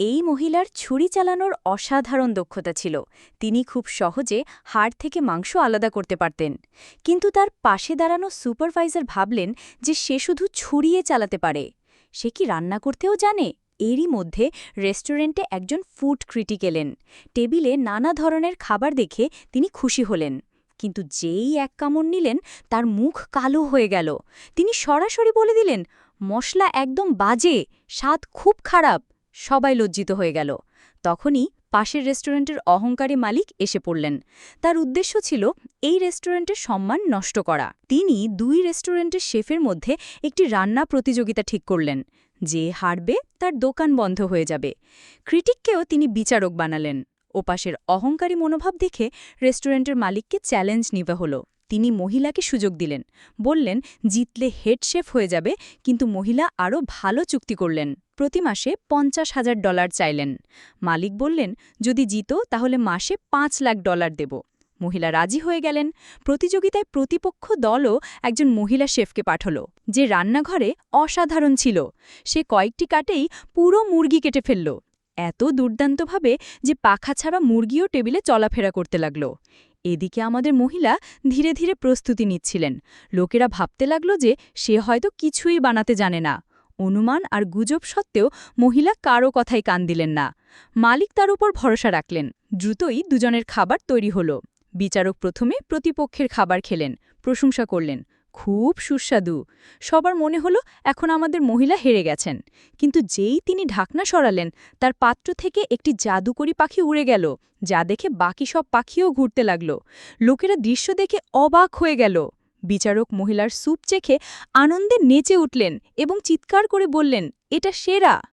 এই মহিলার ছুরি চালানোর অসাধারণ দক্ষতা ছিল। তিনি খুব সহজে হাড় থেকে মাংস আলাদা করতে পারতেন। কিন্তু তার পাশে দাঁড়ানো সুপারভাইজার ভাবলেন যে সে শুধু ছুরিয়ে চালাতে পারে। সে কি রান্না করতেও জানে? এরই মধ্যে রেস্টুরেন্টে একজন ফুড ক্রিটিক এলেন। টেবিলে নানা ধরনের খাবার দেখে তিনি খুশি হলেন। কিন্তু যেই এক কামড় নিলেন, তার মুখ কালো হয়ে গেল। তিনি সরাসরি বলে দিলেন, মশলা একদম বাজে, স্বাদ খুব খারাপ। সবাই লজ্জিত হয়ে গেল। তখনই পাশের রেস্টুরেন্টের অহংকারী মালিক এসে পড়লেন। তার উদ্দেশ্য ছিল এই রেস্টুরেন্টের সম্মান নষ্ট করা। তিনি দুই রেস্টুরেন্টের শেফের মধ্যে একটি রান্না প্রতিযোগিতা ঠিক করলেন। যে হারবে তার দোকান বন্ধ হয়ে যাবে। ক্রিটিককেও তিনি বিচারক বানালেন। ওপাশের অহংকারী মনোভাব দেখে রেস্টুরেন্টের মালিককে চ্যালেঞ্জ নিতে হলো। তিনি মহিলাকে সুযোগ দিলেন। বললেন, জিতলে হেড শেফ হয়ে যাবে, কিন্তু মহিলা আরও ভালো চুক্তি করলেন। প্রতি মাসে $50,000 চাইলেন। মালিক বললেন, যদি জিতো তাহলে মাসে $5,00,000 দেব। মহিলা রাজি হয়ে গেলেন। প্রতিযোগিতায় প্রতিপক্ষ দলও একজন মহিলা শেফকে পাঠাল, যে রান্নাঘরে অসাধারণ ছিল। সে কয়েকটি কাটেই পুরো মুরগি কেটে ফেলল, এত দুর্দান্তভাবে যে পাখা ছাড়া মুরগিও টেবিলে চলাফেরা করতে লাগল। এদিকে আমাদের মহিলা ধীরে ধীরে প্রস্তুতি নিচ্ছিলেন। লোকেরা ভাবতে লাগল যে সে হয়তো কিছুই বানাতে জানে না। অনুমান আর গুজব সত্ত্বেও মহিলা কারও কথাই কান দিলেন না। মালিক তার উপর ভরসা রাখলেন। দ্রুতই দুজনের খাবার তৈরি হল। বিচারক প্রথমে প্রতিপক্ষের খাবার খেলেন, প্রশংসা করলেন, খুব সুস্বাদু। সবার মনে হলো এখন আমাদের মহিলা হেরে গেছেন। কিন্তু যেই তিনি ঢাকনা সরালেন, তার পাত্র থেকে একটি জাদুকরী পাখি উড়ে গেল, যা দেখে বাকি সব পাখিও ঘুরতে লাগল। লোকেরা দৃশ্য দেখে অবাক হয়ে গেল। বিচারক মহিলার স্যুপ চেখে আনন্দে নেচে উঠলেন এবং চিৎকার করে বললেন, এটা সেরা।